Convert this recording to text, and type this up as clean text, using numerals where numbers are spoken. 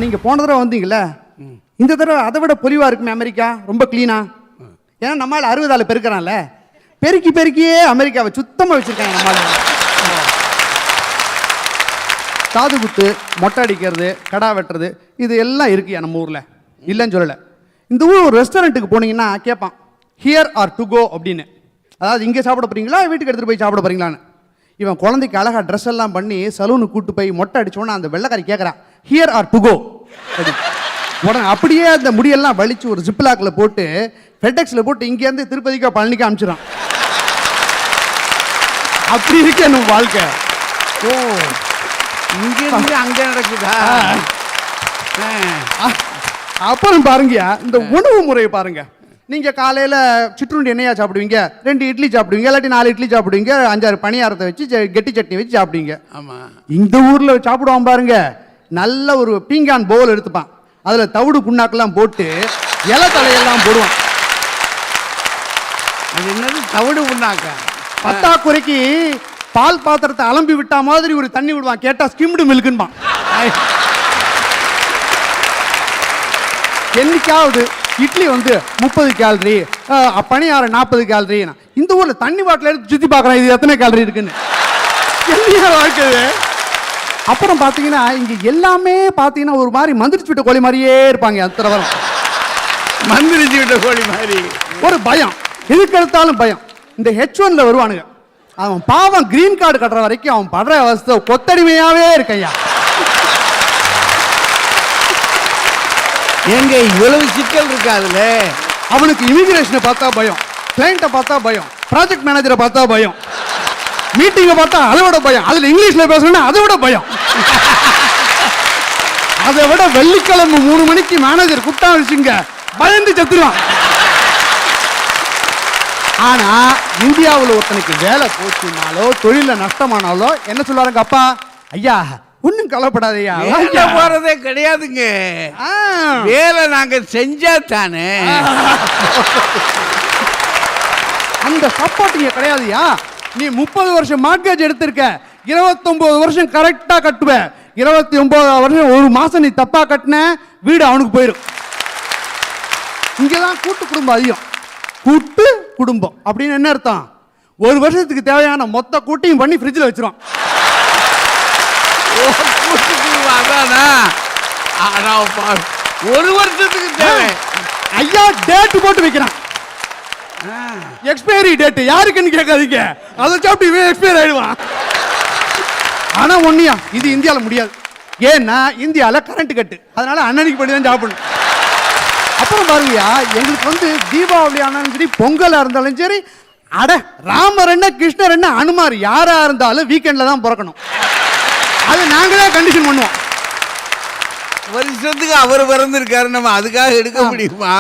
நீங்க போன தடவை வந்தீங்கல்ல, இந்த தடவை அதை விட பொலிவா இருக்குமே அமெரிக்கா, ரொம்ப கிளீனா. ஏன்னா நம்மளால 60 ஆள் பெருக்கிறான்ல, பெருக்கி பெருக்கியே அமெரிக்காவை சுத்தமா வச்சிருக்காங்க. நம்மளால காது குத்து, மொட்டை அடிக்கிறது, கடா வெட்டுறது, இது எல்லாம் இருக்குயா நம்ம ஊர்ல, இல்லைன்னு சொல்லலை. இந்த ஊர் ஒரு ரெஸ்டாரண்ட்டுக்கு போனீங்கன்னா கேட்பான், ஹியர் ஆர் டு கோ அப்படின்னு. அதாவது இங்கே சாப்பிட போறீங்களா, வீட்டுக்கு எடுத்துகிட்டு போய் சாப்பிட போறீங்களான்னு. இவன் குழந்தைக்கு அழகா ட்ரெஸ் எல்லாம் பண்ணி சலூனுக்கு கூட்டு போய் மொட்டை அடிச்சோன்னா அந்த வெள்ளைக்காரி கேட்குறான், ஹியர் ஆர் டு கோ அப்படி. உடனே அப்படியே அந்த முடியெல்லாம் வலிச்சு ஒரு ஜிப்லாக்கில் போட்டு ஃபெடெக்ஸில் போட்டு இங்கேருந்து திருப்பதிக்கா பழனிக்கு அனுப்பிச்சிடறான். அப்படி இருக்கு நம்ம வாழ்க்கை. ஓ, இங்கிருந்து அங்க நடக்குதா? அப்புறம் பாருங்கயா, இந்த உணவு முறையை பாருங்க. நீங்க காலையில சிற்றுண்டி என்னையா சாப்பிடுவீங்க? 2 இட்லி சாப்பிடுவீங்க, இல்லாட்டி 4 இட்லி சாப்பிடுவீங்க, 5-6 பணியாரத்தை வச்சு கெட்டி சட்னி வச்சு சாப்பிடுவீங்க. ஆமா. இந்த ஊர்ல சாப்பிடுவான் பாருங்க, நல்ல ஒரு பீங்கான் பவுல் எடுத்துப்பான், அதுல தவிடு புண்ணாக்கெல்லாம் போட்டு இலை தலையெல்லாம் போடுவான். அது என்னது தவிடு புண்ணாக்கா? பத்தாக்குறைக்கு பால் பாத்திரத்தை அலம்பி விட்டா மாதிரி ஒரு தண்ணி விடுவான், கேட்டா ஸ்கிம்டு மில்க்குன்பான். என்னைக்காவது இட்லி வந்து 30 கேலரி, பணியாரம் 40 கேலரி. இந்த ஊர்ல தண்ணி பாட்டில் எடுத்து சுத்தி பார்க்கறேன், இது எத்தனை கேலரி இருக்குன்னு. என்ன வாழ்க்கை. அப்புறம் பாத்தீங்கன்னா இங்க எல்லாமே பாத்தீங்கன்னா ஒரு மாதிரி மந்திரிச்சு விட்ட கோழி மாதிரியே இருப்பாங்க. அத்தனை வரும் மந்திரிச்சு விட்ட கோழி மாதிரி. ஒரு பயம், எதுக்கு எடுத்தாலும் பயம். இந்த H1ல வருவானுங்க, அவன் பாவம் கிரீன் கார்டு கட்டுற வரைக்கும் அவன் படுற அவஸ்தை கொத்தடிமையாவே இருக்கையா. எங்க இவ்வளவு சிக்கல் இருக்கா அதுல? அவனுக்கு இமிகிரேஷனை பார்த்தா பயம், கிளைண்ட்டை பார்த்தா பயம், ப்ராஜெக்ட் மேனேஜரை பார்த்தா பயம், மீட்டிங்கை பார்த்தா அதை விட பயம், அதுல இங்கிலீஷ்ல பேசணும்னா அதை விட பயம். அதை விட வெள்ளிக்கிழமை 3 மணிக்கு மேனேஜர் கூப்பிட்டா வச்சுங்க பயந்து செத்துருவான். ஆனா இந்தியாவில் ஒருத்தனுக்கு வேலை போச்சுனாலோ தொழில நஷ்டமானாலோ என்ன சொல்லுவாருங்க, அப்பா ஐயா ஒன்னும் கவலைப்படாதையா, போறதே கிடையாதுங்க, வேலை நாங்க செஞ்சா தானே. அந்த சப்போர்ட் இங்க கிடையாதுயா. நீ 30 வருஷம் மார்க்கேஜ் எடுத்திருக்க, 29 வருஷம் கரெக்டா கட்டுவ, 29 வருஷம் ஒரு மாசம் நீ தப்பா கட்டின வீடு அவனுக்கு போயிடும். இங்கதான் கூட்டு குடும்பம் அதிகம். கூட்டு குடும்பம் அப்படின்னு என்ன அர்த்தம்? ஒரு வருஷத்துக்கு தேவையான மொத்த கூட்டையும் பண்ணி ஃப்ரிட்ஜில் வச்சிரும். ஒரு வருஷத்துக்கு தேவை. ஐயா டேட் போட்டு வைக்கிறான், எக்ஸ்பைரி டேட் யாருக்குன்னு கேட்காதீங்க, அதை சாப்பிட்டு இவன் எக்ஸ்பைரி ஆயிடுவான். ஆனா ஒன்னியா இது இந்தியாவில் முடியாது. ஏன்னா இந்தியாவில் கரண்ட் கட்டு, அதனால அன்னன்னைக்கு பண்ணி தான் சாப்பிடணும். அப்புறம் பாருங்கயா, எங்களுக்கு வந்து தீபாவளி ஆனாலும் சரி, பொங்கலா இருந்தாலும் சரி, அட ராமர் என்ன கிருஷ்ணர் என்ன அனுமார் யாரா இருந்தாலும் வீக்கெண்ட்ல தான் பிறக்கணும். அது நாங்களே கண்டிஷன் பண்ணுவோம். வருஷத்துக்கு அவர் பிறந்திருக்காரு, நம்ம அதுக்காக எடுக்க முடியுமா?